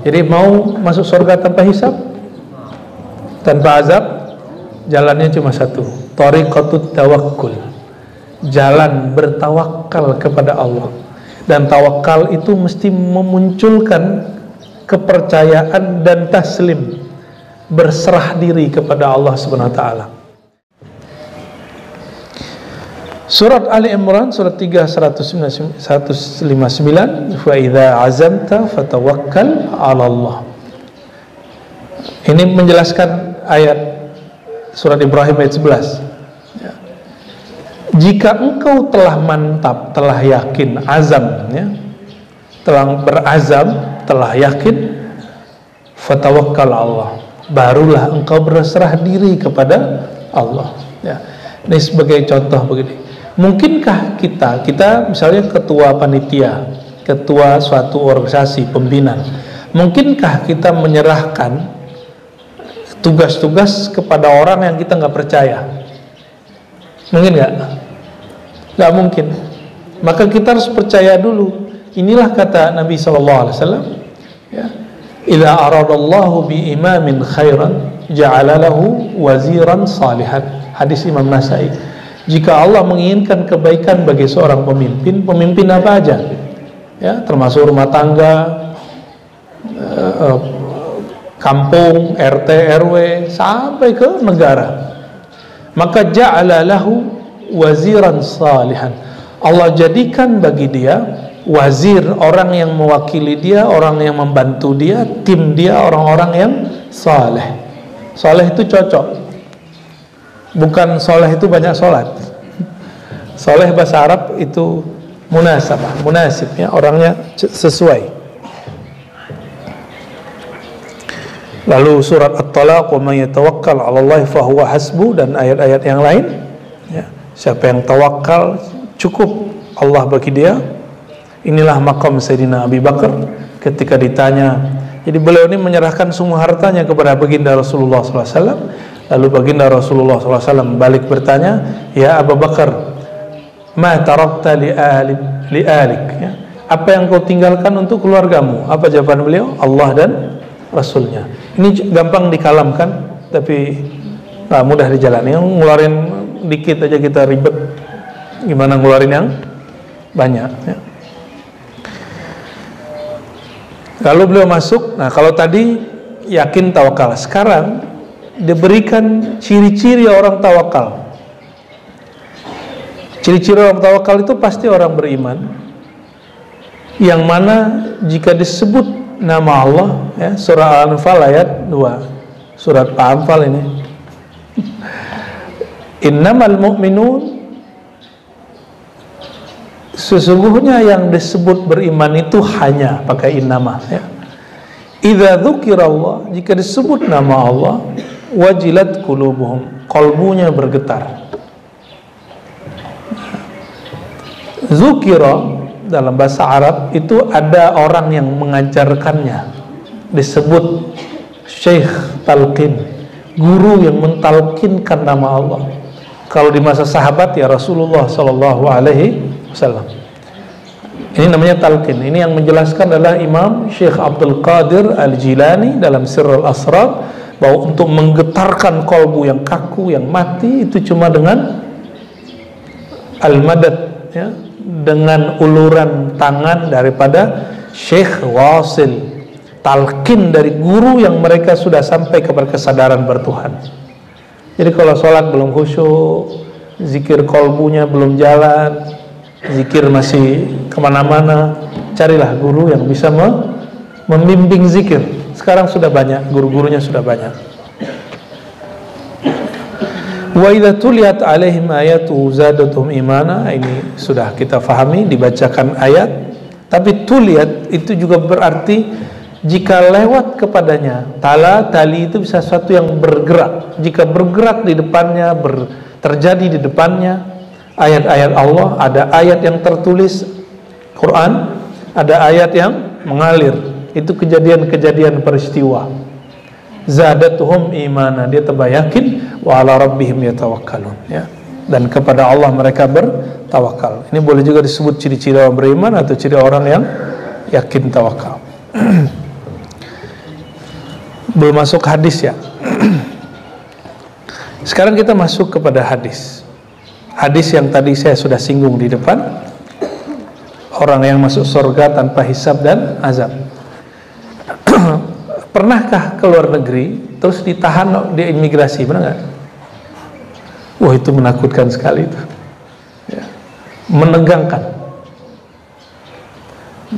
Jadi mau masuk surga tanpa hisab, tanpa azab, jalannya cuma satu, thariqatut tawakkul, jalan bertawakal kepada Allah. Dan tawakal itu mesti memunculkan kepercayaan dan taslim, berserah diri kepada Allah Subhanahu wa taala. Surat Ali Imran surat 3 159, fa idza azamta fatawakkal 'ala Allah. Ini menjelaskan ayat surat Ibrahim ayat 11. Jika engkau telah mantap, telah yakin, azam, ya, telah berazam, telah yakin, fatawakkal 'ala Allah, barulah engkau berserah diri kepada Allah. Ya. Ini sebagai contoh begini. Mungkinkah kita misalnya ketua panitia, ketua suatu organisasi pembina, mungkinkah kita menyerahkan tugas-tugas kepada orang yang kita nggak percaya? Mungkin nggak? Nggak mungkin. Maka kita harus percaya dulu. Inilah kata Nabi SAW, ya, idza aradallahu bi imamin khairan ja'ala lahu waziran salihan. Hadis Imam Nasai. Jika Allah menginginkan kebaikan bagi seorang pemimpin, pemimpin apa aja, ya, termasuk rumah tangga, kampung, RT, RW, sampai ke negara, maka ja'ala lahu waziran salihan. Allah jadikan bagi dia wazir, orang yang mewakili dia, orang yang membantu dia, tim dia, orang-orang yang saleh. Saleh itu cocok. Bukan soleh itu banyak sholat. Soleh bahasa Arab itu munasabah, munasib, ya, orangnya sesuai. Lalu surat At-Talaq, wa man yatawakkal 'ala Allah fa huwa hasbuh, dan ayat-ayat yang lain, ya, siapa yang tawakal cukup Allah bagi dia. Inilah maqam Sayyidina Abi Bakar ketika ditanya. Jadi beliau ini menyerahkan semua hartanya kepada baginda Rasulullah SAW. Lalu baginda Rasulullah SAW balik bertanya, ya Abu Bakar, ma tarakta li alik, ya, apa yang kau tinggalkan untuk keluargamu? Apa jawaban beliau? Allah dan Rasulnya. Ini gampang dikalamkan, tapi mudah dijalani. Yang ngeluarin dikit aja kita ribet, gimana ngeluarin yang banyak, ya. Lalu beliau masuk. Nah, kalau tadi yakin tawakal, sekarang diberikan ciri-ciri orang tawakal. Ciri-ciri orang tawakal itu pasti orang beriman, yang mana jika disebut nama Allah, ya, surah Al-Anfal ayat 2, surat Al-Anfal ini, innamal mu'minun, sesungguhnya yang disebut beriman itu hanya pakai innama, ya. Idza dzukirallah, jika disebut nama Allah, wajilat qulubuhum, qalbunya bergetar. Dzukira dalam bahasa Arab itu ada orang yang mengajarkannya, disebut syekh talqin, guru yang mentalkinkan nama Allah. Kalau di masa sahabat, ya Rasulullah sallallahu alaihi wasallam. Ini namanya talqin. Ini yang menjelaskan adalah Imam Syekh Abdul Qadir Al-Jilani dalam Sirrul Asrar, bahwa untuk menggetarkan kolbu yang kaku, yang mati, itu cuma dengan al-madad, ya, dengan uluran tangan daripada Syekh Wasil, talqin dari guru yang mereka sudah sampai kepada kesadaran bertuhan. Jadi kalau sholat belum khusyuk, zikir kolbunya belum jalan, zikir masih kemana-mana, carilah guru yang bisa membimbing zikir. Sekarang sudah banyak, guru-gurunya sudah banyak. Wa idza tuliyat alaihim ayatu zadatuhum imana, ini sudah kita fahami, dibacakan ayat. Tapi tuliyat itu juga berarti jika lewat kepadanya. Tali itu bisa sesuatu yang bergerak. Jika bergerak di depannya, terjadi di depannya ayat-ayat Allah, ada ayat yang tertulis Quran, ada ayat yang mengalir. Itu kejadian-kejadian peristiwa. Zadatuhum imana, dia tambah yakin, wa ala rabbihim yatawakkalun, ya. Dan kepada Allah mereka bertawakal. Ini boleh juga disebut ciri-ciri orang beriman atau ciri orang yang yakin tawakal. Belum masuk hadis ya. Sekarang kita masuk kepada hadis. Hadis yang tadi saya sudah singgung di depan, orang yang masuk surga tanpa hisab dan azab. Pernahkah ke luar negeri terus ditahan di imigrasi, benar nggak? Wah, itu menakutkan sekali itu, ya. Menegangkan.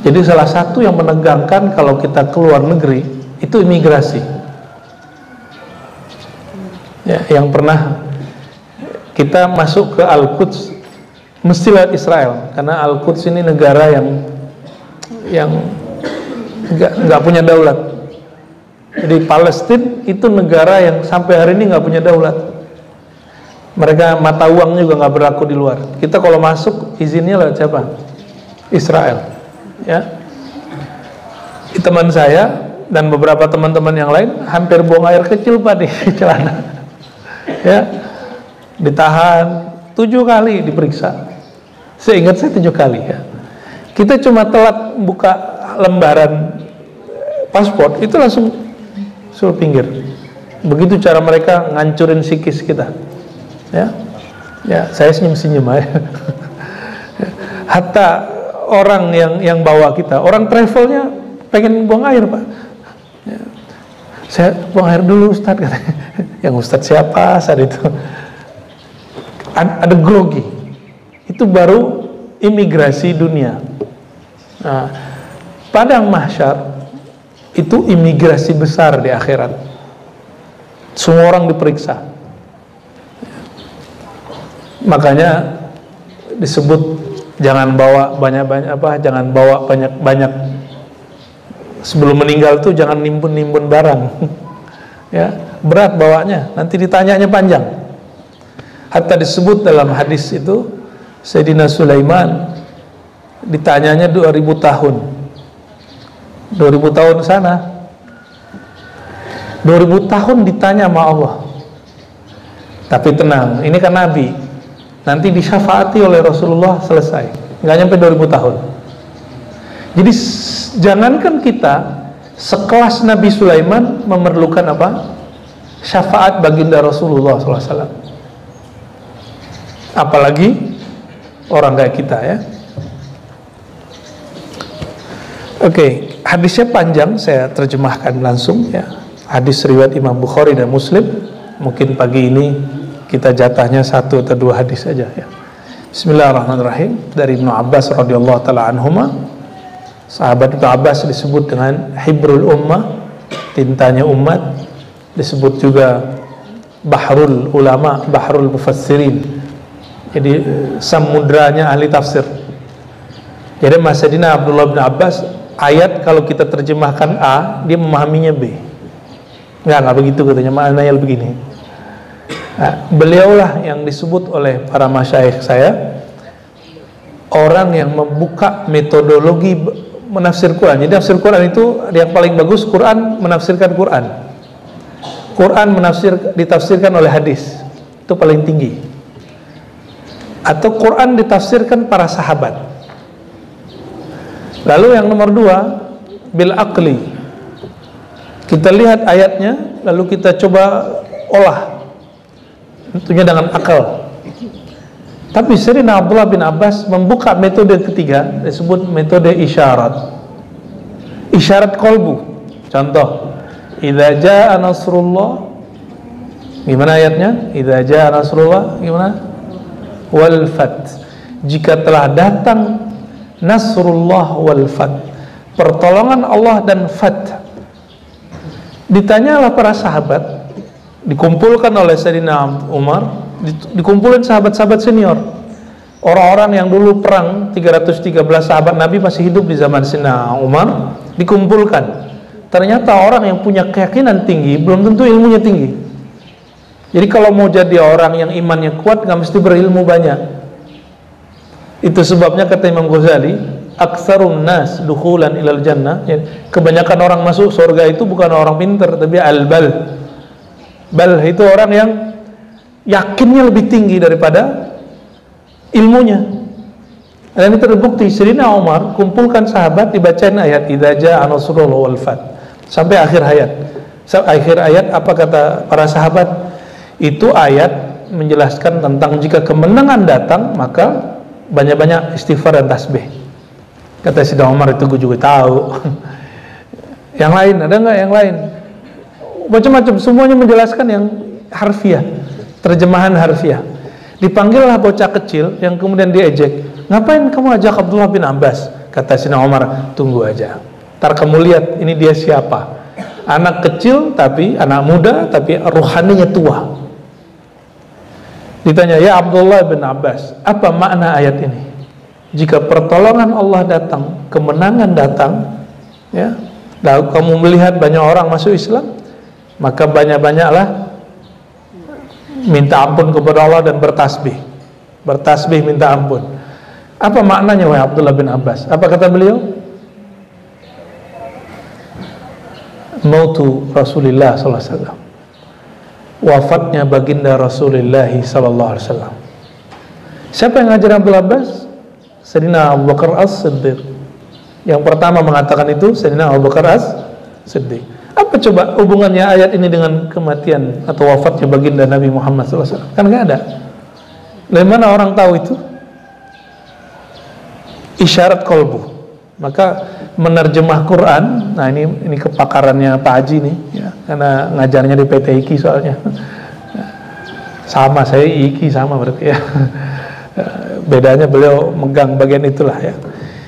Jadi salah satu yang menegangkan kalau kita ke luar negeri itu imigrasi. Ya, yang pernah kita masuk ke Al-Quds mesti lewat Israel, karena Al-Quds ini negara yang nggak punya daulat. Jadi Palestina itu negara yang sampai hari ini nggak punya daulat. Mereka mata uang juga nggak berlaku di luar. Kita kalau masuk izinnya lewat siapa? Israel. Ya, teman saya dan beberapa teman-teman yang lain hampir buang air kecil Pak di celana. Ya, ditahan 7 kali diperiksa. Saya ingat saya 7 kali ya. Kita cuma telat buka lembaran paspor itu langsung suruh pinggir. Begitu cara mereka ngancurin psikis kita. Ya, ya saya senyum-senyum aja. Hatta orang yang bawa kita, orang travelnya pengen buang air Pak. Ya. Saya buang air dulu Ustadz katanya. Yang Ustadz siapa saat itu? Ada grogi. Itu baru imigrasi dunia. Nah, padang mahsyar itu imigrasi besar di akhirat. Semua orang diperiksa. Makanya disebut jangan bawa jangan bawa banyak sebelum meninggal tuh jangan nimbun barang. Ya, berat bawanya, nanti ditanyanya panjang. Hatta disebut dalam hadis itu Sayyidina Sulaiman ditanyanya 2000 tahun. 2000 tahun sana. 2000 tahun ditanya sama Allah. Tapi tenang, ini kan Nabi. Nanti disyafaati oleh Rasulullah, selesai. Nggak nyampe 2000 tahun. Jadi jangankan kita sekelas Nabi Sulaiman memerlukan apa? Syafaat baginda Rasulullah SAW. Apalagi orang kayak kita ya. Oke, hadisnya panjang, saya terjemahkan langsung ya. Hadis riwayat Imam Bukhari dan Muslim. Mungkin pagi ini kita jatahnya 1 atau 2 hadis saja ya. Bismillahirrahmanirrahim. Dari Ibnu Abbas radhiyallahu taala anhuma. Sahabat Ibnu Abbas disebut dengan Hibrul Ummah, tintanya umat. Disebut juga Bahrul Ulama, Bahrul Mufassirin. Jadi samudranya ahli tafsir. Jadi Mas Sayyidina Abdullah bin Abbas, ayat kalau kita terjemahkan A, dia memahaminya B. Enggak begitu katanya, maknanya begini. Nah, beliaulah yang disebut oleh para masyayikh saya orang yang membuka metodologi menafsir Quran. Jadi tafsir Quran itu yang paling bagus, Quran menafsirkan Quran. Quran ditafsirkan oleh hadis. Itu paling tinggi. Atau Quran ditafsirkan para sahabat. Lalu yang nomor 2, bil aqli. Kita lihat ayatnya, lalu kita coba olah. Tentunya dengan akal. Tapi Sayyidina Abdullah bin Abbas membuka metode ketiga, disebut metode isyarat. Isyarat kolbu. Contoh, idza jaa nasrullah. Gimana ayatnya? Idza jaa nasrullah, gimana? Wal fath. Jika telah datang nasrullah wal fath, pertolongan Allah dan fath. Ditanyalah para sahabat, dikumpulkan oleh Sayyidina Umar, dikumpulin sahabat-sahabat senior, orang-orang yang dulu perang 313 sahabat Nabi masih hidup di zaman Sayyidina Umar, dikumpulkan. Ternyata orang yang punya keyakinan tinggi belum tentu ilmunya tinggi. Jadi kalau mau jadi orang yang imannya kuat, nggak mesti berilmu banyak. Itu sebabnya kata Imam Ghazali, aktsarun nas dukhulan ilal jannah, ya, kebanyakan orang masuk surga itu bukan orang pintar, tapi al-bal. Bal itu orang yang yakinnya lebih tinggi daripada ilmunya. Dan itu terbukti. Sayyidina Umar kumpulkan sahabat, dibacain ayat idza jaa nasrullah wal fath sampai akhir ayat. Akhir ayat apa kata para sahabat? Itu ayat menjelaskan tentang jika kemenangan datang maka banyak-banyak istighfar dan tasbih. Kata Sayyidina Umar, itu gue juga tahu. Yang lain ada nggak yang lain? Macam-macam, semuanya menjelaskan yang harfiah, terjemahan harfiah. Dipanggillah bocah kecil yang kemudian diejek, ngapain kamu ajak Abdullah bin Abbas? Kata Sayyidina Umar, tunggu aja, ntar kamu lihat ini dia siapa. Anak kecil tapi anak muda tapi ruhaninya tua. Ditanya, ya Abdullah bin Abbas, apa makna ayat ini? Jika pertolongan Allah datang, kemenangan datang, ya, lalu kamu melihat banyak orang masuk Islam, maka banyak-banyaklah minta ampun kepada Allah dan bertasbih minta ampun. Apa maknanya wahai Abdullah bin Abbas? Apa kata beliau? Mautu Rasulullah sallallahu alaihi wasallam, wafatnya baginda Rasulullah sallallahu alaihi wasallam. Siapa yang ngajar Abdullah Abbas? Sayyidina Abu Bakar As-Siddiq. Yang pertama mengatakan itu Sayyidina Abu Bakar As-Siddiq. Apa coba hubungannya ayat ini dengan kematian atau wafatnya baginda Nabi Muhammad sallallahu alaihi wasallam? Kan nggak ada. Dari mana orang tahu itu? Isyarat kolbu. Maka menerjemah Quran, nah ini kepakarannya Pak Haji nih, ya, karena ngajarnya di PT IKI soalnya. Sama, saya IKI sama berarti ya. Bedanya beliau megang bagian itulah ya.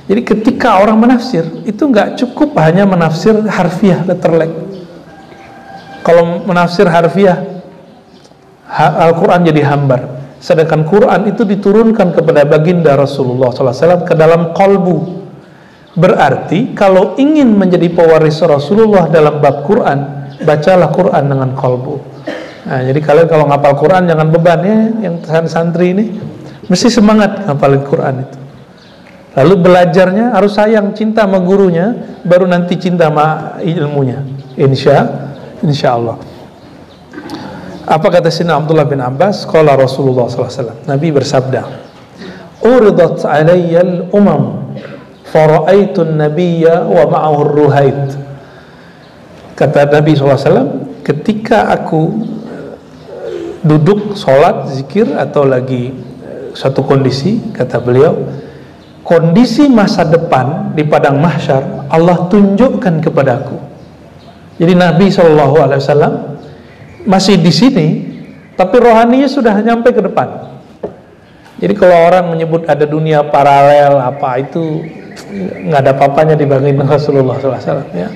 Jadi ketika orang menafsir, itu nggak cukup hanya menafsir harfiah letterlek. Kalau menafsir harfiah, Al-Quran jadi hambar. Sedangkan Quran itu diturunkan kepada baginda Rasulullah SAW ke dalam kolbu. Berarti kalau ingin menjadi pewaris Rasulullah dalam bab Quran, bacalah Quran dengan kolbu. Nah, jadi kalian kalau ngapal Quran jangan beban ya, yang santri ini mesti semangat ngapalin Quran itu. Lalu belajarnya harus sayang, cinta sama gurunya, baru nanti cinta sama ilmunya. Insya Allah. Apa kata Sayyidina Abdullah bin Abbas? Qala Rasulullah SAW, Nabi bersabda, uridat alayyal umam fara'aitun nabiyya wa ma'ahu ruhait. Kata Nabi SAW, ketika aku duduk sholat, zikir atau lagi suatu kondisi, kata beliau, kondisi masa depan di padang mahsyar Allah tunjukkan kepadaku. Jadi Nabi SAW masih di sini, tapi rohaninya sudah nyampe ke depan. Jadi kalau orang menyebut ada dunia paralel apa itu nggak ada apa-apanya dibandingin Rasulullah SAW. Ya.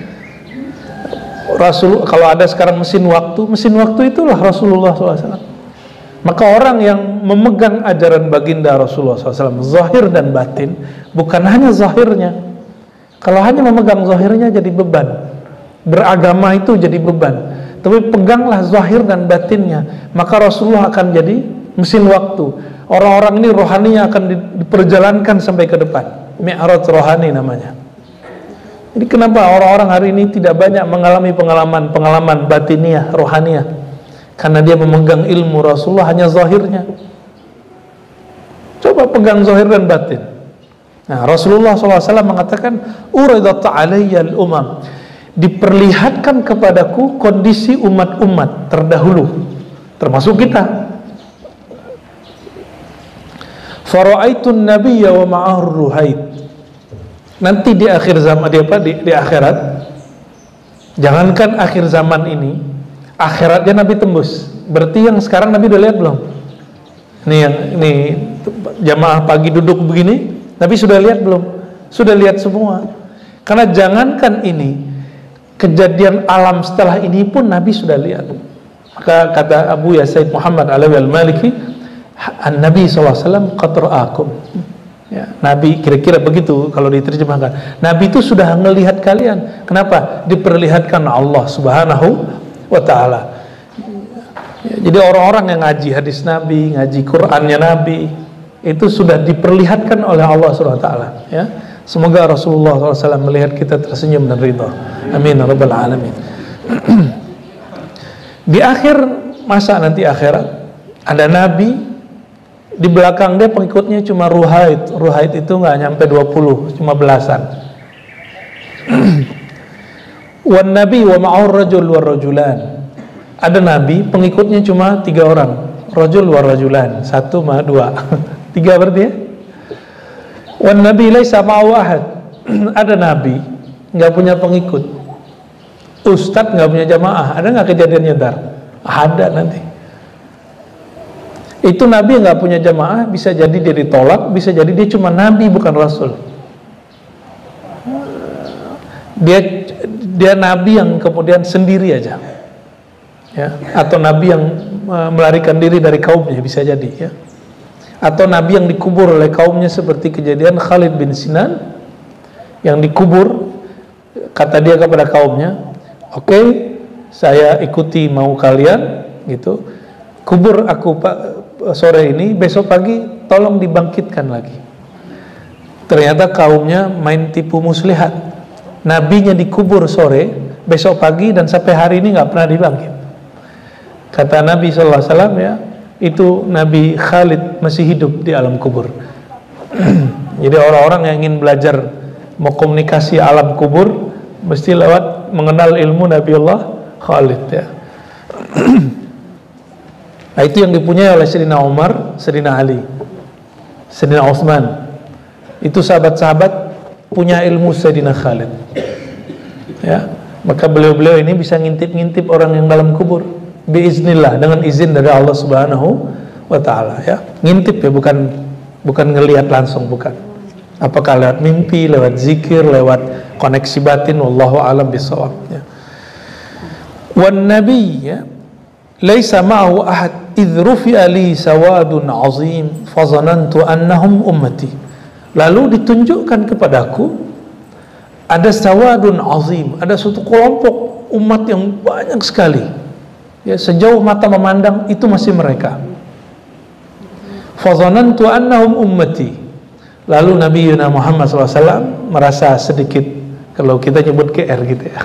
Kalau ada sekarang mesin waktu itulah Rasulullah SAW. Maka orang yang memegang ajaran baginda Rasulullah SAW, zahir dan batin, bukan hanya zahirnya. Kalau hanya memegang zahirnya jadi beban. Beragama itu jadi beban. Tapi peganglah zahir dan batinnya, maka Rasulullah akan jadi mesin waktu. Orang-orang ini rohaninya akan diperjalankan sampai ke depan. Mi'raj rohani namanya. Jadi kenapa orang-orang hari ini tidak banyak mengalami pengalaman batiniah, rohaniah? Karena dia memegang ilmu Rasulullah hanya zahirnya. Coba pegang zahir dan batin. Nah, Rasulullah SAW mengatakan, uridat alayyal umam, diperlihatkan kepadaku kondisi umat-umat terdahulu, termasuk kita. Fara'aitun nabiyya wa ma'ahur ruhait. Nanti di akhir zaman di akhirat, jangankan akhir zaman ini, akhiratnya Nabi tembus. Berarti yang sekarang Nabi udah lihat belum? Ini jamaah pagi duduk begini, Nabi sudah lihat belum? Sudah lihat semua. Karena jangankan ini, kejadian alam setelah ini pun Nabi sudah lihat. Maka kata Abu Said Muhammad Alawi Al-Maliki, An-Nabi SAW qad ra'akum. Ya, Nabi kira-kira begitu kalau diterjemahkan. Nabi itu sudah melihat kalian. Kenapa? Diperlihatkan Allah Subhanahu wa ta'ala. Ya, jadi orang-orang yang ngaji hadis Nabi, ngaji Qur'annya Nabi, itu sudah diperlihatkan oleh Allah Subhanahu wa ta'ala. Ya. Semoga Rasulullah SAW melihat kita tersenyum dan ridha. Amin ya rabbal alamin. Di akhir masa nanti akhirat, ada Nabi, di belakang dia pengikutnya cuma ruhait. Ruhait itu nggak nyampe 20, cuma belasan. Wan nabi wa ma'ur rajul war rajulan. Ada nabi pengikutnya cuma 3 orang, rajul war rajulan, 1 sama 2 3 berarti ya. Wan nabi laisa ma'u ahad. Ada nabi nggak punya pengikut, ustadz nggak punya jamaah. Ada nggak kejadiannya Dar? Ada nanti. Itu nabi yang nggak punya jamaah, bisa jadi dia ditolak, bisa jadi dia cuma nabi bukan rasul. Dia nabi yang kemudian sendiri aja, ya, atau nabi yang melarikan diri dari kaumnya, bisa jadi, ya, atau nabi yang dikubur oleh kaumnya seperti kejadian Khalid bin Sinan yang dikubur, kata dia kepada kaumnya, oke, saya ikuti mau kalian, gitu, kubur aku sore ini, besok pagi tolong dibangkitkan lagi. Ternyata kaumnya main tipu muslihat, nabinya dikubur sore, besok pagi, dan sampai hari ini nggak pernah dibangkit. Kata Nabi SAW, ya, itu Nabi Khalid masih hidup di alam kubur. Jadi orang-orang yang ingin belajar mau komunikasi alam kubur mesti lewat mengenal ilmu Nabiullah Khalid, ya. Nah, itu yang dipunyai oleh Sayyidina Umar, Sayyidina Ali, Sayyidina Utsman. Itu sahabat-sahabat punya ilmu Sayyidina Khalid, ya. Maka beliau-beliau ini bisa ngintip-ngintip orang yang dalam kubur biiznillah, dengan izin dari Allah Subhanahu wa taala, ya. Ngintip, ya, bukan ngelihat langsung, bukan. Apakah lewat mimpi, lewat zikir, lewat koneksi batin, wallahu alam bisawab, ya. Wan nabi, ya, laisa ma'ahu ahad idh rufi'a li sawadun azim fazanantu annahum ummati. Lalu ditunjukkan kepadaku ada sawadun azim, ada suatu kelompok umat yang banyak sekali, ya, sejauh mata memandang itu masih mereka. Fazanantu annahum ummati. Lalu Nabi Yuna Muhammad SAW merasa sedikit, kalau kita nyebut GR gitu, ya,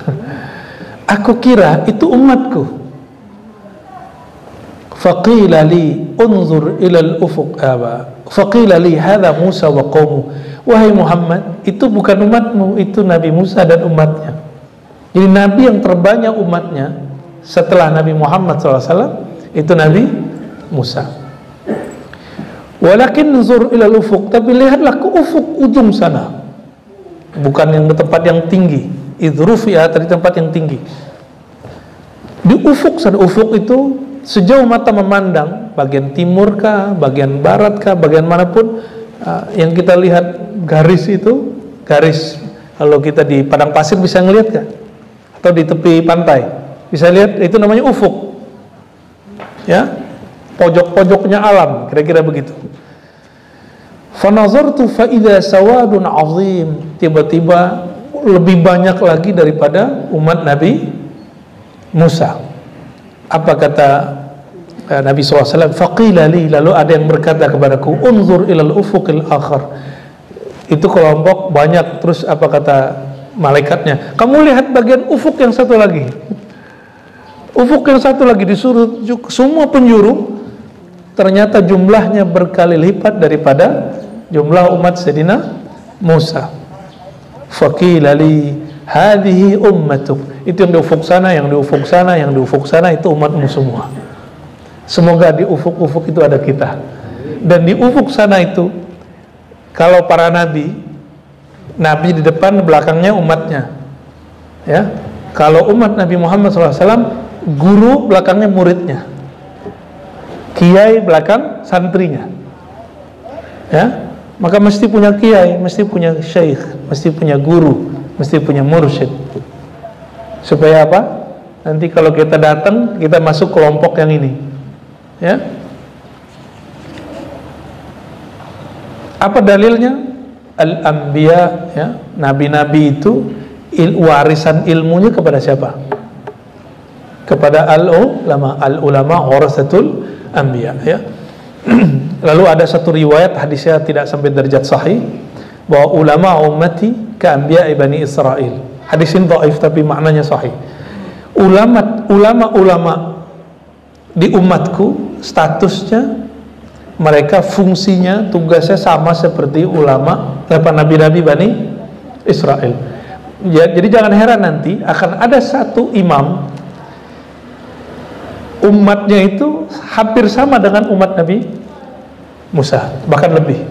aku kira itu umatku. Faqila li unzur ilal ufuq, faqila li hadha Musa wa qawmu. Wahai Muhammad, itu bukan umatmu, itu Nabi Musa dan umatnya. Jadi Nabi yang terbanyak umatnya setelah Nabi Muhammad SAW itu Nabi Musa. Walakin unzur ilal ufuq, tapi lihatlah ke ufuk, ujung sana, bukan yang di tempat yang tinggi. Idrufiya, tadi tempat yang tinggi. Di ufuk sana, ufuk itu sejauh mata memandang, bagian timur kah, bagian barat kah, bagian manapun, yang kita lihat garis itu, garis, kalau kita di padang pasir bisa ngelihat kah? Atau di tepi pantai bisa lihat, itu namanya ufuk, ya, pojok-pojoknya alam, kira-kira begitu. Fanazartu fa idza sawadun azim, tiba-tiba lebih banyak lagi daripada umat Nabi Musa. Apa kata Nabi SAW? Faqila li, lalu ada yang berkata kepadaku, unzur ilal ufuqil akhar. Itu kelompok banyak. Terus apa kata malaikatnya? Kamu lihat bagian ufuk yang satu lagi. Ufuk yang satu lagi, disuruh semua penjuru. Ternyata jumlahnya berkali lipat daripada jumlah umat Sayyidina Musa. Faqila li hadhihi ummatuk. Itu yang di ufuk sana, yang di ufuk sana, yang di ufuk sana, itu umatmu semua. Semoga di ufuk-ufuk itu ada kita. Dan di ufuk sana itu, kalau para nabi di depan, belakangnya umatnya, ya. Kalau umat Nabi Muhammad SAW, guru belakangnya muridnya, kiai belakang santrinya, ya. Maka mesti punya kiai, mesti punya syekh, mesti punya guru, mesti punya mursyid. Supaya apa? Nanti kalau kita datang, kita masuk kelompok yang ini, ya. Apa dalilnya? Al-anbiya, ya, nabi-nabi itu warisan ilmunya kepada siapa? Kepada al-ulama warasatul anbiya, ya. Lalu ada satu riwayat, hadisnya tidak sampai derajat sahih, bahwa ulama ummati ka anbiya Bani Israil. Hadis ini dhaif tapi maknanya sahih. Ulama di umatku statusnya, mereka fungsinya, tugasnya sama seperti ulama nabi-nabi Bani Israel. Jadi jangan heran nanti akan ada satu imam, umatnya itu hampir sama dengan umat Nabi Musa, bahkan lebih.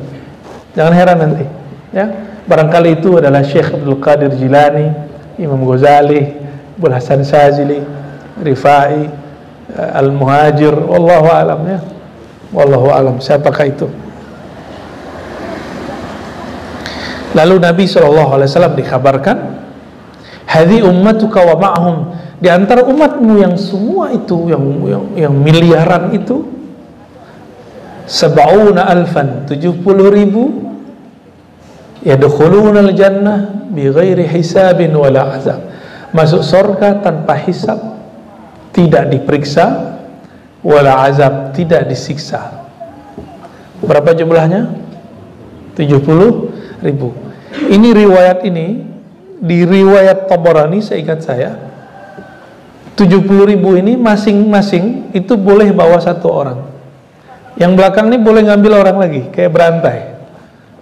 Jangan heran nanti, ya. Barangkali itu adalah Syekh Abdul Qadir Jilani, Imam Ghazali, Abul Hasan Shazili, Rifai, Al-Muhajir, wallahu alam, ya. Wallahu alam, siapakah itu? Lalu Nabi SAW dikabarkan, hadhi ummatuka wa ma'hum, di antara umatmu yang semua itu yang miliaran itu, sab'una alfan, 70.000, yadkhuluna al-jannah bighairi hisabin wala azab, masuk surga tanpa hisab, tidak diperiksa, wala azab, tidak disiksa. Berapa jumlahnya? 70.000. Ini riwayat ini di riwayat Tabarani, seingat saya 70.000 ini masing-masing itu boleh bawa satu orang. Yang belakang ini boleh ngambil orang lagi, kayak berantai.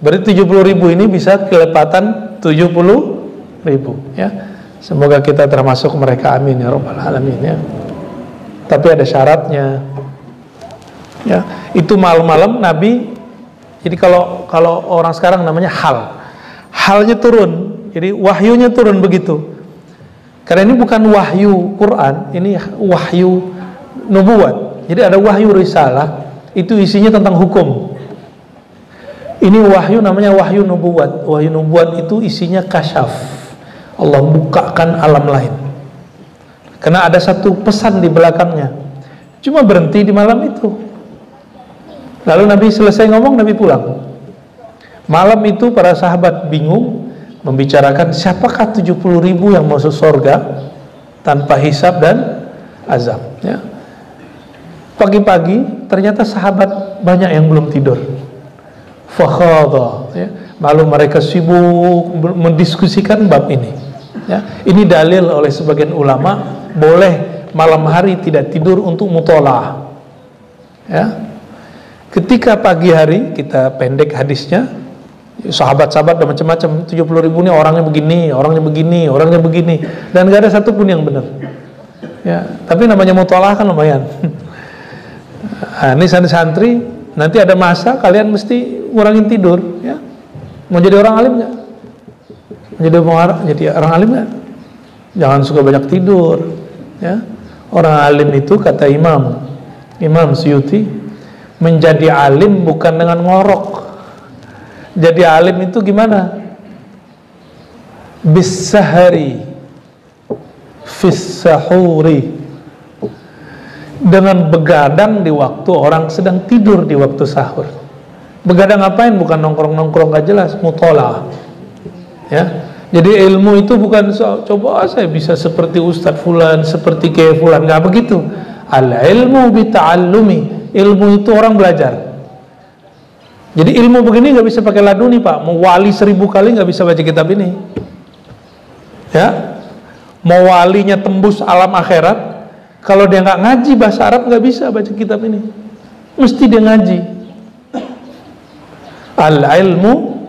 Berarti 70.000 ini bisa kelepatan 70.000, ya. Semoga kita termasuk mereka, amin ya rabbal alamin, ya. Tapi ada syaratnya, ya. Itu malam-malam Nabi. Jadi kalau orang sekarang namanya halnya turun, jadi wahyunya turun begitu. Karena ini bukan wahyu Quran, ini wahyu nubuat. Jadi ada wahyu risalah, itu isinya tentang hukum. Ini wahyu namanya wahyu nubuat. Wahyu nubuat itu isinya kasyaf. Allah bukakan alam lain. Karena ada satu pesan di belakangnya. Cuma berhenti di malam itu. Lalu Nabi selesai ngomong, Nabi pulang. Malam itu para sahabat bingung, membicarakan siapakah 70.000 yang masuk surga tanpa hisab dan azab, ya. Pagi-pagi ternyata sahabat banyak yang belum tidur. Fakhadha, ya. Lalu mereka sibuk mendiskusikan bab ini, ya. Ini dalil oleh sebagian ulama boleh malam hari tidak tidur untuk mutolaah, ya. Ketika pagi hari, kita pendek hadisnya, sahabat-sahabat dan macam-macam, 70.000 ini orangnya begini, orangnya begini, orangnya begini, dan gak ada satupun yang benar, ya. Tapi namanya mutolaah kan lumayan. Nah, ini santri, nanti ada masa kalian mesti ngurangin tidur, ya. Mau jadi orang alim nggak? Jadi orang alim nggak? Jangan suka banyak tidur, ya. Orang alim itu kata Imam Suyuti, menjadi alim bukan dengan ngorok. Jadi alim itu gimana? Bisahari fis-sahuri, dengan begadang di waktu orang sedang tidur di waktu sahur. Begadang ngapain? Bukan nongkrong-nongkrong gak jelas, mutolaah, ya. Jadi ilmu itu bukan coba saya bisa seperti Ustadz Fulan, seperti Kiai Fulan, nggak begitu. Al ilmu bita'allumi, ilmu itu orang belajar. Jadi ilmu begini nggak bisa pakai laduni, Pak. Mau wali 1000 kali nggak bisa baca kitab ini, ya. Mau walinya tembus alam akhirat, kalau dia nggak ngaji bahasa Arab nggak bisa baca kitab ini. Mesti dia ngaji. Al ilmu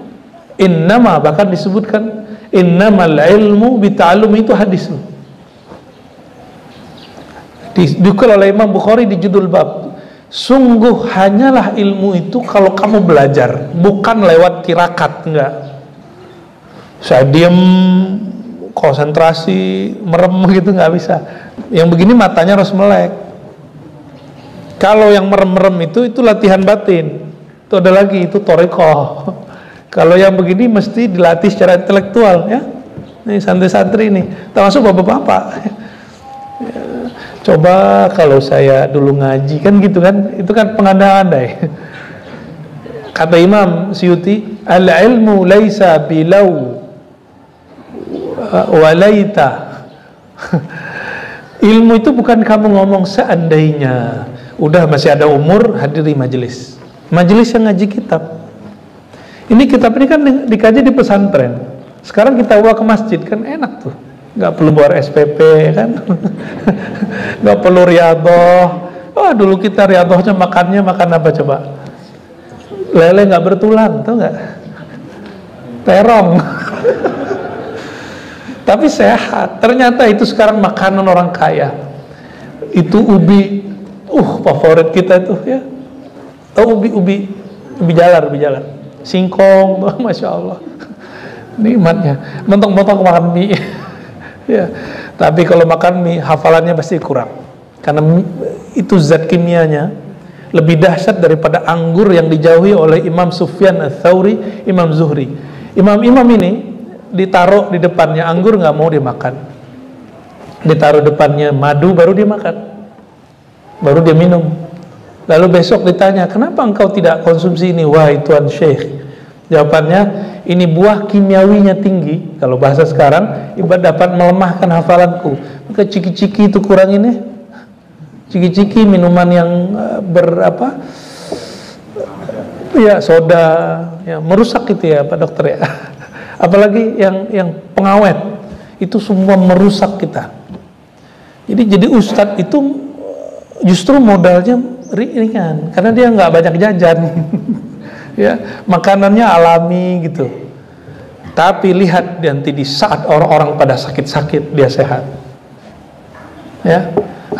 innama, bahkan disebutkan innamal ilmu bita'allum, itu hadis. Dikul oleh Imam Bukhari di judul bab, sungguh hanyalah ilmu itu kalau kamu belajar, bukan lewat tirakat, enggak. Saya diam, konsentrasi, merem gitu nggak bisa. Yang begini matanya harus melek. Kalau yang merem-merem itu latihan batin. Itu ada lagi, itu thariqah. Kalau yang begini mesti dilatih secara intelektual, ya. Ini santri-santri ini, termasuk bapak-bapak. Coba kalau saya dulu ngaji, kan gitu kan, itu kan pengandai-andai. Kata Imam Suyuti, al-ilmu laisa bilau walaita. Ilmu itu bukan kamu ngomong seandainya. Udah masih ada umur, hadiri majelis yang ngaji kitab. Ini kitab ini kan dikaji di pesantren. Sekarang kita bawa ke masjid, kan enak tuh. Nggak perlu buat SPP, kan. Nggak perlu riyadhah. Oh, dulu kita riyadhahnya makan apa coba? Lele nggak bertulang, tau nggak? Terong. Tapi sehat. Ternyata itu sekarang makanan orang kaya. Itu ubi, favorit kita itu ya. Tahu ubi jalar, singkong, masya Allah, nikmatnya. Mentong-mentong makan mie, ya. Tapi kalau makan mie, hafalannya pasti kurang, karena itu zat kimianya lebih dahsyat daripada anggur yang dijauhi oleh Imam Sufyan Ats-Tsauri, Imam Zuhri. Imam-imam ini ditaruh di depannya anggur, nggak mau dimakan. Ditaruh depannya madu, baru dia makan, baru dia minum. Lalu besok ditanya, kenapa engkau tidak konsumsi ini? Wahai Tuan Syekh, jawabannya, ini buah kimiawinya tinggi. Kalau bahasa sekarang, dapat melemahkan hafalanku. Maka ciki-ciki itu kurang ini. Ciki-ciki minuman yang soda, ya, merusak itu ya Pak Dokter ya. Apalagi yang pengawet, itu semua merusak kita. Jadi ustadz itu justru modalnya ringan, karena dia nggak banyak jajan. Ya, makanannya alami gitu. Tapi lihat nanti di saat orang-orang pada sakit-sakit, dia sehat. Ya,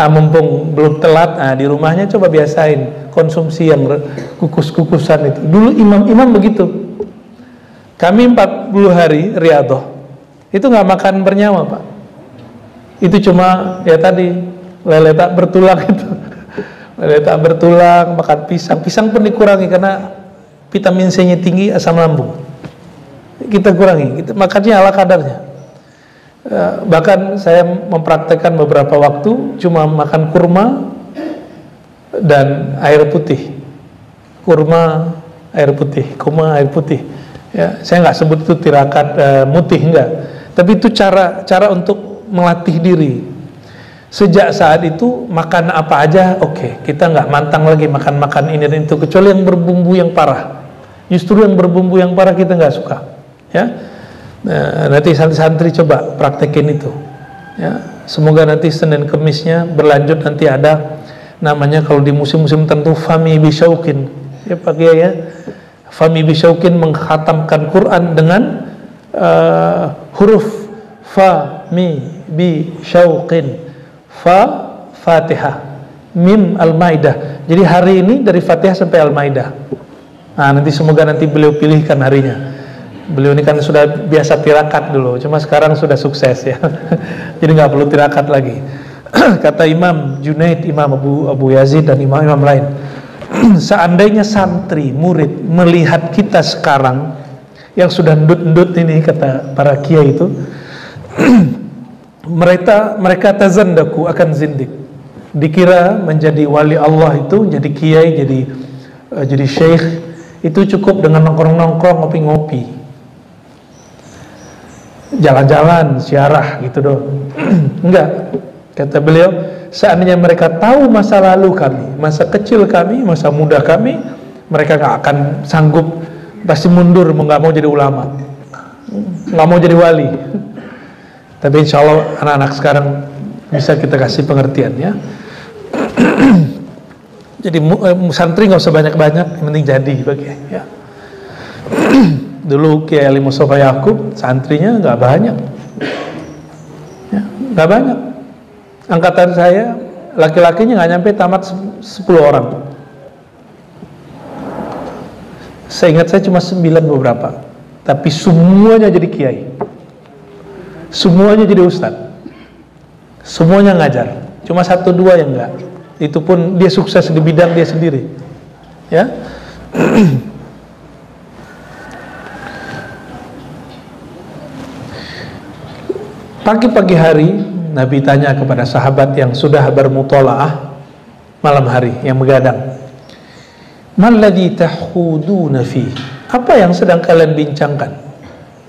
mumpung belum telat, di rumahnya coba biasain konsumsi yang kukus-kukusan itu. Dulu imam-imam begitu. Kami 40 hari riyadhah, itu nggak makan bernyawa Pak. Itu cuma ya tadi lele tak bertulang itu. Lele tak bertulang, makan pisang pun dikurangi karena vitamin C-nya tinggi, asam lambung kita kurangi, kita makannya ala kadarnya. Bahkan saya mempraktekkan beberapa waktu cuma makan kurma dan air putih, kurma air putih ya. Saya nggak sebut itu tirakat mutih, enggak, tapi itu cara untuk melatih diri. Sejak saat itu makan apa aja oke. Kita nggak mantang lagi makan ini dan itu, kecuali yang berbumbu yang parah. Justru yang berbumbu yang parah kita nggak suka ya. Nanti santri-santri coba praktekin itu ya. Semoga nanti Senin Kemisnya berlanjut, nanti ada namanya kalau di musim-musim tertentu fami bisyauqin ya Pak Kiai ya. Fami bisyauqin mengkhatamkan Quran dengan huruf fa mi bi syauqin, fa Fatihah, mim Al-Maidah. Jadi hari ini dari Fatihah sampai Al-Maidah. Nanti semoga nanti beliau pilihkan harinya. Beliau ini kan sudah biasa tirakat dulu, cuma sekarang sudah sukses ya. Jadi nggak perlu tirakat lagi. Kata Imam Junaid, Imam Abu Yazid dan imam-imam lain, seandainya santri murid melihat kita sekarang yang sudah ndut-ndut ini, kata para kiai itu, mereka tazandaku akan zindik, dikira menjadi wali Allah itu, jadi kiai, jadi syekh itu cukup dengan nongkrong-nongkrong, ngopi-ngopi, jalan-jalan, ziarah gitu dong. Enggak, kata beliau, seandainya mereka tahu masa lalu kami, masa kecil kami, masa muda kami, mereka nggak akan sanggup, pasti mundur, nggak mau jadi ulama, nggak mau jadi wali. Tapi insya Allah anak-anak sekarang bisa kita kasih pengertian ya. Jadi santri nggak usah banyak-banyak, yang penting jadi bagi ya. Dulu Kiai Ali Mustafa Yakub santrinya nggak banyak ya, nggak banyak. Angkatan saya laki-lakinya nggak nyampe tamat 10 orang. Saya ingat saya cuma 9 beberapa, tapi semuanya jadi kiai, semuanya jadi ustadz, semuanya ngajar. Cuma 1-2 yang enggak, itu pun dia sukses di bidang dia sendiri ya. Pagi-pagi hari Nabi tanya kepada sahabat yang sudah bermutolaah malam hari, yang begadang, "Malladzi tahuduna fi?" Apa yang sedang kalian bincangkan?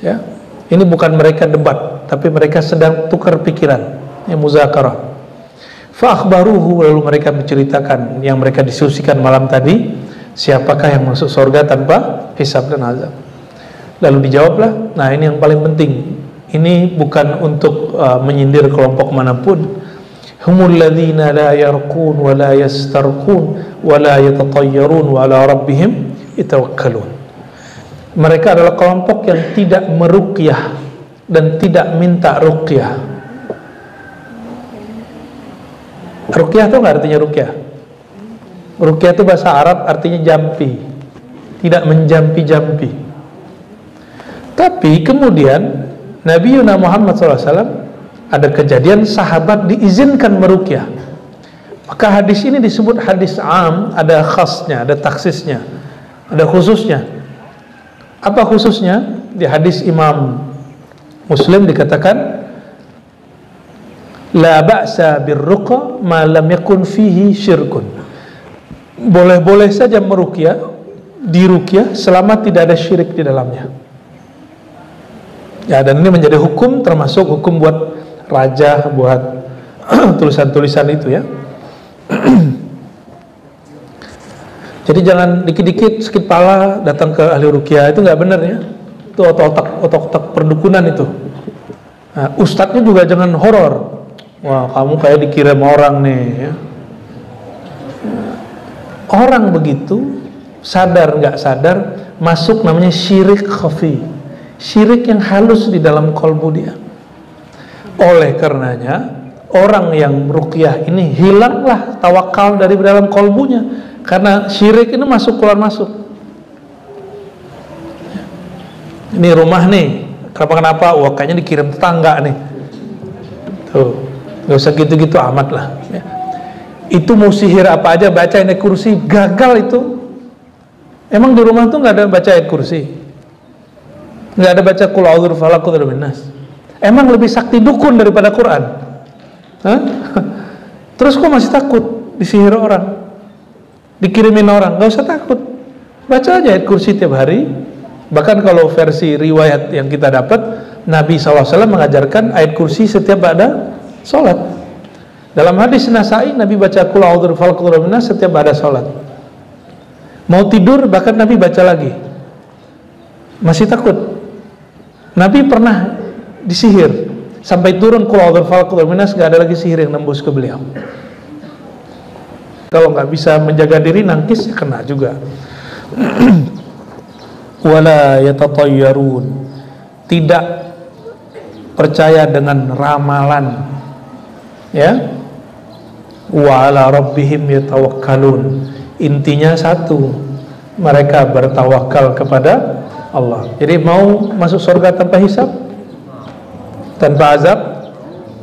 Ya, ini bukan mereka debat, tapi mereka sedang tukar pikiran, yang muzakarah. Fa akhbaruhu, lalu mereka menceritakan yang mereka diskusikan malam tadi, siapakah yang masuk surga tanpa hisab dan azab. Lalu dijawablah, nah ini yang paling penting. Ini bukan untuk menyindir kelompok manapun. Humul ladzina la yarqun wa la yastarqun wa la yatatayyarun wa ala rabbihim yatawakkalun. Mereka adalah kelompok yang tidak meruqyah, dan tidak minta ruqyah. Ruqyah itu nggak artinya ruqyah? Ruqyah itu bahasa Arab artinya jampi, tidak menjampi-jampi. Tapi kemudian Nabi Muhammad SAW ada kejadian sahabat diizinkan meruqyah. Maka hadis ini disebut hadis am, ada khasnya, ada taksisnya, ada khususnya. Apa khususnya? Di hadis Imam Muslim dikatakan, la ba'sa birruqa ma lam yakun fihi syirkun. Boleh-boleh saja meruqyah, diruqyah selama tidak ada syirik di dalamnya. Ya, dan ini menjadi hukum, termasuk hukum buat raja, buat tulisan-tulisan itu ya. Jadi jangan dikit-dikit sakit pala datang ke ahli ruqyah, itu nggak benar ya. Itu otak-otak perdukunan itu. Nah, ustadznya juga jangan horor. Wah, kamu kayak dikirim orang nih ya. Orang begitu sadar nggak sadar masuk namanya syirik khafi, syirik yang halus di dalam kalbu dia. Oleh karenanya orang yang ruqyah ini hilanglah tawakal dari dalam kalbunya, karena syirik ini masuk keluar masuk. Ini rumah nih, kenapa? Wah, kayaknya dikirim tetangga nih. Tuh, gak usah gitu-gitu amat lah ya. Itu mau sihir apa aja, baca ayat kursi, gagal itu. Emang di rumah tuh gak ada baca ayat kursi, gak ada baca qul a'udzu birabbil falaq, qul a'udzu birabbin nas. Emang lebih sakti dukun daripada Quran? Hah? Terus kok masih takut disihir orang, dikirimin orang? Gak usah takut, baca aja ayat kursi tiap hari. Bahkan kalau versi riwayat yang kita dapat, Nabi SAW mengajarkan ayat kursi setiap ada sholat. Dalam hadis Nasai, Nabi baca qul a'udzu birabbil falaq, qul a'udzu birabbin nas setiap ada sholat. Mau tidur bahkan Nabi baca lagi. Masih takut? Nabi pernah disihir sampai turun qul a'udzu birabbil falaq, qul a'udzu birabbin nas, gak ada lagi sihir yang nembus ke beliau. Kalau nggak bisa menjaga diri, nangkis ya kena juga. Wala yatatayyarun, tidak percaya dengan ramalan ya. Wa ala rabbihim yatawakkalun, intinya satu, mereka bertawakal kepada Allah. Jadi mau masuk surga tanpa hisab, tanpa azab,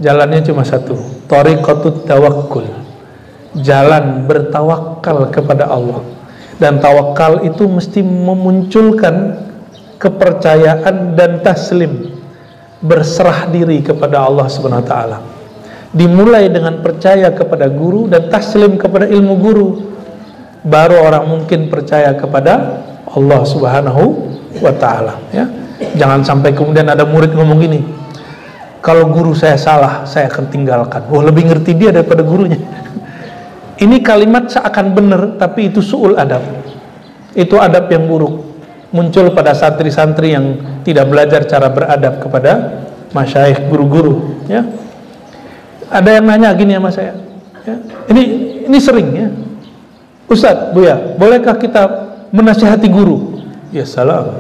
jalannya cuma satu, thariqatut tawakkul, jalan bertawakal kepada Allah. Dan tawakal itu mesti memunculkan kepercayaan dan taslim, berserah diri kepada Allah Subhanahu wa taala. Dimulai dengan percaya kepada guru dan taslim kepada ilmu guru, baru orang mungkin percaya kepada Allah Subhanahu wa taala ya. Jangan sampai kemudian ada murid ngomong gini, kalau guru saya salah, saya akan tinggalkan. Wah, lebih ngerti dia daripada gurunya. Ini kalimat seakan benar, tapi itu su'ul adab. Itu adab yang buruk, muncul pada santri-santri yang tidak belajar cara beradab kepada masyayikh, guru-guru ya. Ada yang nanya gini sama saya ya. Ini sering ya, Ustadz, Buya, bolehkah kita menasihati guru? Ya salam.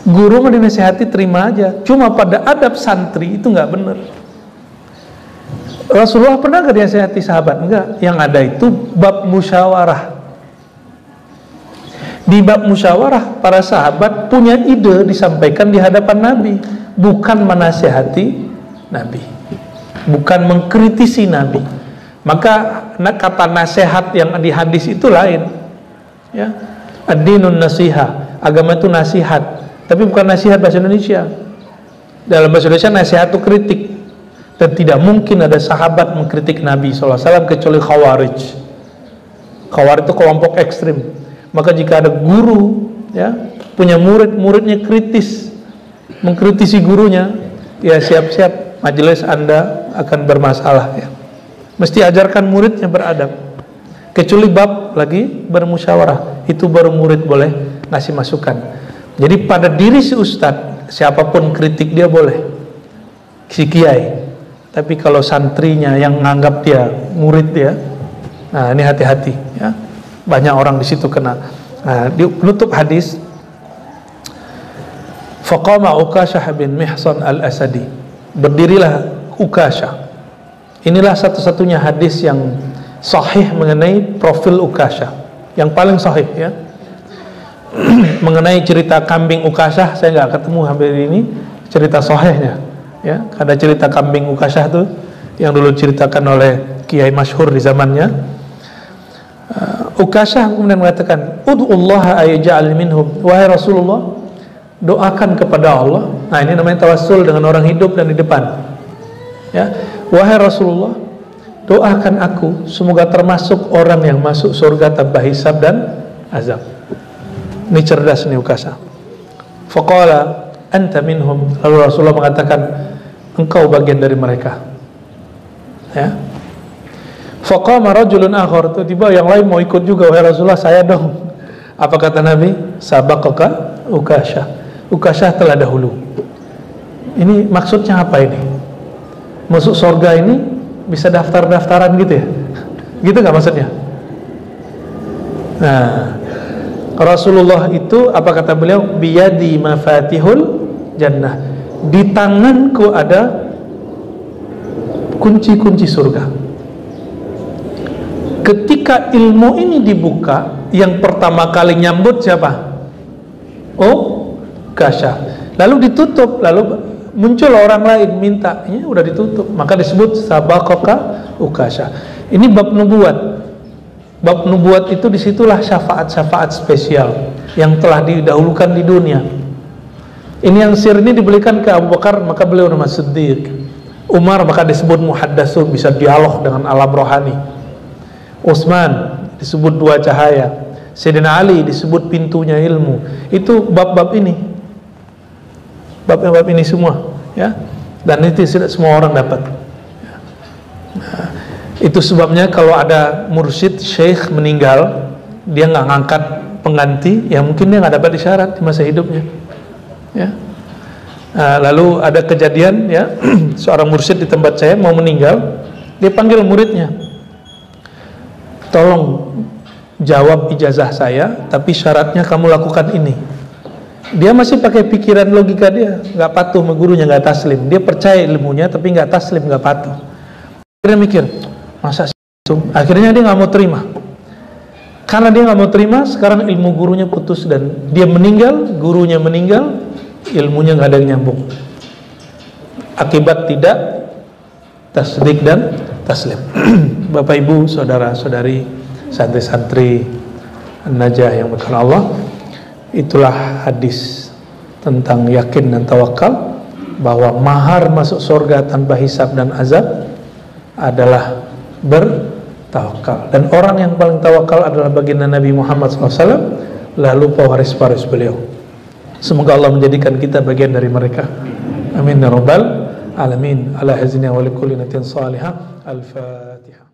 Guru mau dinasihati terima aja, cuma pada adab santri itu nggak benar. Rasulullah pernah nggak dinasihati sahabat? Enggak. Yang ada itu bab musyawarah. Di bab musyawarah, para sahabat punya ide disampaikan di hadapan Nabi, bukan menasihati Nabi, bukan mengkritisi Nabi. Maka kata nasihat yang di hadis itu lain ya. Ad-dinun nasiha, agama itu nasihat, tapi bukan nasihat bahasa Indonesia. Dalam bahasa Indonesia nasihat itu kritik. Dan tidak mungkin ada sahabat mengkritik Nabi SAW kecuali Khawarij. Khawarij itu kelompok ekstrim. Maka jika ada guru ya, punya murid-muridnya kritis, mengkritisi gurunya, ya siap-siap majelis Anda akan bermasalah ya. Mesti ajarkan muridnya beradab. Kecuali bab lagi bermusyawarah, itu baru murid boleh ngasih masukan. Jadi pada diri si ustadz, siapapun kritik dia boleh, si kiai. Tapi kalau santrinya yang menganggap dia murid dia, nah ini hati-hati ya. Banyak orang di situ kena. Nah, di penutup hadis Faqama Ukashah bin Mihsan al-Asadi. Berdirilah Ukashah. Inilah satu-satunya hadis yang sahih mengenai profil Ukashah, yang paling sahih ya. Mengenai cerita kambing Ukashah saya nggak ketemu hampir ini cerita sahihnya ya. Ada cerita kambing Ukashah tuh yang dulu ceritakan oleh kiai masyhur di zamannya. Ukashah kemudian mengatakan, "Ud'ullaha ayja'al minhum." Wahai Rasulullah, doakan kepada Allah. Nah, ini namanya tawassul dengan orang hidup dan di depan. Ya, wahai Rasulullah, doakan aku semoga termasuk orang yang masuk surga tanpa hisab dan azab. Ini cerdas nih Ukashah. Faqala anta minhum. Lalu Rasulullah mengatakan, engkau bagian dari mereka. Ya. Faqama rajulun akhar. Tiba-tiba yang lain mau ikut juga. Wahai Rasulullah, saya dong. Apa kata Nabi? Sabaqaka Ukashah. Ukashah telah dahulu. Ini maksudnya apa ini? Masuk surga ini bisa daftar-daftaran gitu ya? Gitu gak maksudnya? Nah, Rasulullah itu apa kata beliau? Biyadi mafatihul jannah. Di tanganku ada kunci-kunci surga. Ketika ilmu ini dibuka, yang pertama kali nyambut siapa? Oh, Ukashah. Lalu ditutup, lalu muncul orang lain minta, ya udah ditutup, maka disebut sabaqaka Ukashah. Ini bab nubuat. Bab nubuat itu disitulah syafaat-syafaat spesial yang telah didahulukan di dunia. Ini yang sir ini diberikan ke Abu Bakar, maka beliau nama Siddiq. Umar maka disebut muhaddatsun, bisa dialog dengan alam rohani. Utsman disebut dua cahaya. Sayyidina Ali disebut pintunya ilmu. Itu bab-bab ini. Bab-bab ini semua ya. Dan itu tidak semua orang dapat. Nah, itu sebabnya kalau ada mursyid syekh meninggal, dia nggak ngangkat pengganti, ya mungkin dia nggak dapat isyarat di masa hidupnya ya. Lalu ada kejadian ya, seorang mursyid di tempat saya mau meninggal, dia panggil muridnya, tolong jawab ijazah saya, tapi syaratnya kamu lakukan ini. Dia masih pakai pikiran logika dia, nggak patuh sama gurunya, nggak taslim. Dia percaya ilmunya tapi nggak taslim, nggak patuh. Akhirnya mikir, masa itu? Akhirnya dia nggak mau terima. Karena dia nggak mau terima, sekarang ilmu gurunya putus dan dia meninggal, gurunya meninggal, ilmunya nggak ada yang nyambung. Akibat tidak tasdik dan taslim. Bapak Ibu, saudara-saudari, santri-santri An-Najah yang berkah Allah, itulah hadis tentang yakin dan tawakal, bahwa mahar masuk surga tanpa hisab dan azab adalah bertawakal. Dan orang yang paling tawakal adalah baginda Nabi Muhammad SAW, lalu pewaris-pewaris beliau. Semoga Allah menjadikan kita bagian dari mereka. Amin ya rabbal alamin. Ala hazina wa likulli natin salihah. Al-Fatihah.